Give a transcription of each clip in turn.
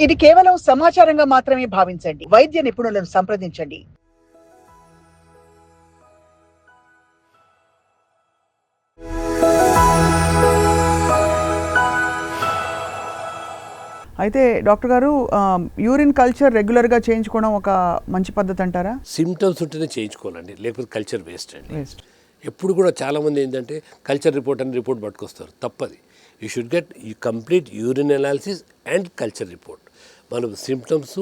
ఇది కేవలం సమాచారంగా మాత్రమే భావించండి. వైద్య నిపుణులను సంప్రదించండి. అయితే డాక్టర్ గారు యూరిన్ కల్చర్ రెగ్యులర్గా చేయించుకోవడం ఒక మంచి పద్ధతి అంటారా? సిమ్టమ్స్ ఉంటేనే చేయించుకోవాలండి, లేకపోతే కల్చర్ వేస్ట్ అండి. వేస్ట్. ఎప్పుడు కూడా చాలామంది ఏంటంటే కల్చర్ రిపోర్ట్ అని రిపోర్ట్ పట్టుకొస్తారు, తప్పది. You should get complete urine analysis and culture report. మనం symptoms,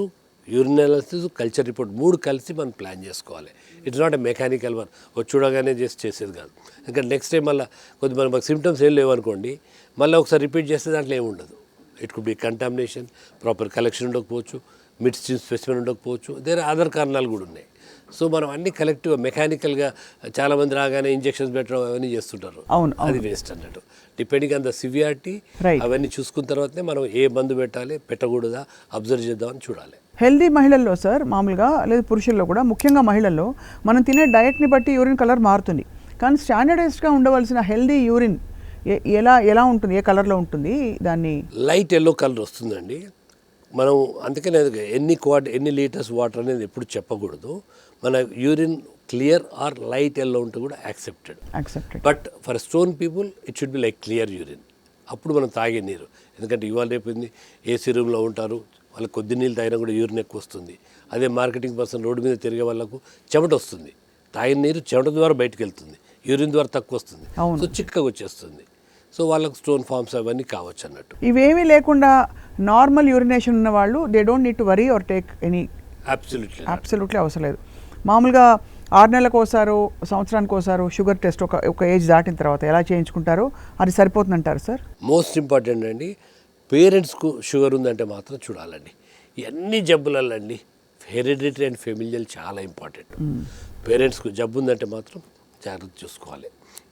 urine analysis, culture report 3 కలిసి మనం ప్లాన్ చేసుకోవాలి. It's not a mechanical one, చూడగానే చేసేది కాదు. ఇంకా నెక్స్ట్ టైం మళ్ళీ కొద్దిగా మనకు సిమ్టమ్స్ ఏం లేవనుకోండి, మళ్ళీ ఒకసారి రిపీట్ చేస్తే దాంట్లో ఏమి ఉండదు. It could be contamination, proper collection ఉండకపోవచ్చు, మిడ్స్ట్రీమ్ స్పెసిమెన్ ఉండకపోవచ్చు, దేర్ అదర్ కారణాలు కూడా ఉన్నాయి. సో మనం అన్ని కలెక్టివ్గా మెకానికల్గా చాలామంది రాగానే ఇంజెక్షన్స్ పెట్టడం అవన్నీ చేస్తుంటారు. అవును, అది వేస్ట్ అన్నట్టు. డిపెండింగ్ ఆన్ ద సివియారిటీ అవన్నీ చూసుకున్న తర్వాతనే మనం ఏ మందు పెట్టాలి, పెట్టకూడదా అబ్జర్వ్ చేద్దామని చూడాలి. హెల్దీ మహిళల్లో సార్, మామూలుగా లేదా పురుషుల్లో కూడా, ముఖ్యంగా మహిళల్లో మనం తినే డయట్ని బట్టి యూరిన్ కలర్ మారుతుంది. కానీ స్టాండర్డైజ్డ్గా ఉండవలసిన హెల్దీ యూరిన్ ఎలా ఉంటుంది, ఏ కలర్లో ఉంటుంది? దాన్ని లైట్ ఎల్లో కలర్ వస్తుందండి. మనం అందుకనే ఎన్ని లీటర్స్ వాటర్ అనేది ఎప్పుడు చెప్పకూడదు. మన urine clear or light yellow ఉంటే కూడా accepted. But for stone people it should be like clear urine. అప్పుడు మనం తాగే నీరు, ఎందుకంటే ఇవాళ రేపు ఏసీ రూమ్లో ఉంటారు, వాళ్ళకి కొద్ది నీళ్ళు తాగినా కూడా యూరిన్ ఎక్కువ వస్తుంది. అదే మార్కెటింగ్ పర్సన్ రోడ్డు మీద తిరిగే వాళ్ళకు చెమట వస్తుంది, తాగిన నీరు చెమట ద్వారా బయటకు వెళ్తుంది, యూరిన్ ద్వారా తక్కువ వస్తుంది, సో చిక్కగా వచ్చేస్తుంది. సో వాళ్ళకు స్టోన్ ఫార్మ్స్ అవన్నీ కావచ్చు అన్నట్టు. ఇవేమీ లేకుండా నార్మల్ యూరినేషన్ ఉన్న వాళ్ళు they don't need to worry or take any. Absolutely అవసరం లేదు. మామూలుగా 6 నెలలకు ఒకసారి, సంవత్సరానికి ఒకసారి షుగర్ టెస్ట్ ఒక ఏజ్ దాటిన తర్వాత ఎలా చేయించుకుంటారో అది సరిపోతుందంటారు సార్? మోస్ట్ ఇంపార్టెంట్ అండి, పేరెంట్స్కు షుగర్ ఉందంటే మాత్రం చూడాలండి. అన్ని జబ్బులలో అండి హెరిడిటరీ అండ్ ఫెమిలియల్ చాలా ఇంపార్టెంట్. పేరెంట్స్కు జబ్బు ఉందంటే మాత్రం జాగ్రత్త చూసుకోవాలి.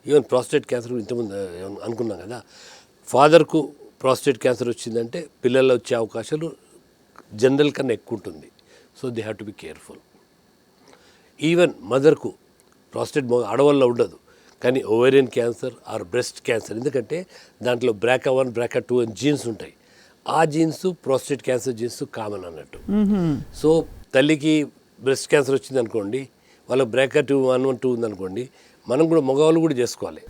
ఈవెన్ ప్రాస్టేట్ క్యాన్సర్ ఇంతకుముందు అనుకున్నాం కదా, ఫాదర్కు ప్రాస్టేట్ క్యాన్సర్ వచ్చిందంటే పిల్లల్లో వచ్చే అవకాశాలు జనరల్ కన్నా ఎక్కువ ఉంటుంది. So they have to be careful. Even మదర్కు ప్రాస్టేట్ ఆడవాళ్ళలో ఉండదు, కానీ ovarian cancer or breast cancer, ఎందుకంటే దాంట్లో BRCA1 BRCA2 అని జీన్స్ ఉంటాయి. ఆ genes prostate cancer genes common అన్నట్టు. సో తల్లికి బ్రెస్ట్ క్యాన్సర్ వచ్చింది అనుకోండి, వాళ్ళకి BRCA2 112 ఉందనుకోండి, మనం కూడా మగవాళ్ళు కూడా చేసుకోవాలి.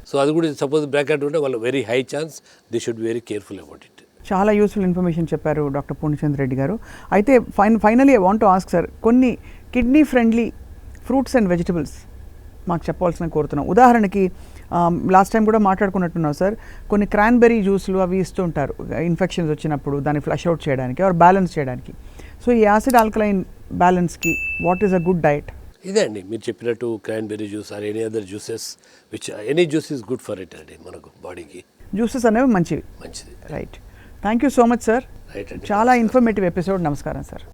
సో అది కూడా సపోజ్ BRCA2 ఉంటే వాళ్ళు very high chance, they should be very careful about it. చాలా యూస్ఫుల్ ఇన్ఫర్మేషన్ చెప్పారు డాక్టర్ పూర్ణచంద్ర రెడ్డి గారు. అయితే finally I want to ask sir, కొన్ని kidney friendly fruits and vegetables మాకు చెప్పవలసిన కోరుతున్నాం. ఉదాహరణకి లాస్ట్ టైం కూడా మాట్లాడుకున్నట్టున్నాం సార్, కొన్ని క్రాన్బెర్రీ జ్యూస్లు అవి ఇస్తూ ఉంటారు ఇన్ఫెక్షన్స్ వచ్చినప్పుడు దాన్ని ఫ్లష్ అవుట్ చేయడానికి ఆర్ బ్యాలెన్స్ చేయడానికి. సో ఈ యాసిడ్ ఆల్కలైన్ బ్యాలెన్స్కి what is a good diet? ఇదే అండి మీరు చెప్పినట్టు cranberry juice or any other juices which any juice is good for it అండి, మనకు బాడీకి జ్యూసెస్ అనేవి మంచిది. మంచిది. Right. Thank you so much sir. Right అండి. చాలా ఇన్ఫర్మేటివ్ ఎపిసోడ్. నమస్కారం సార్.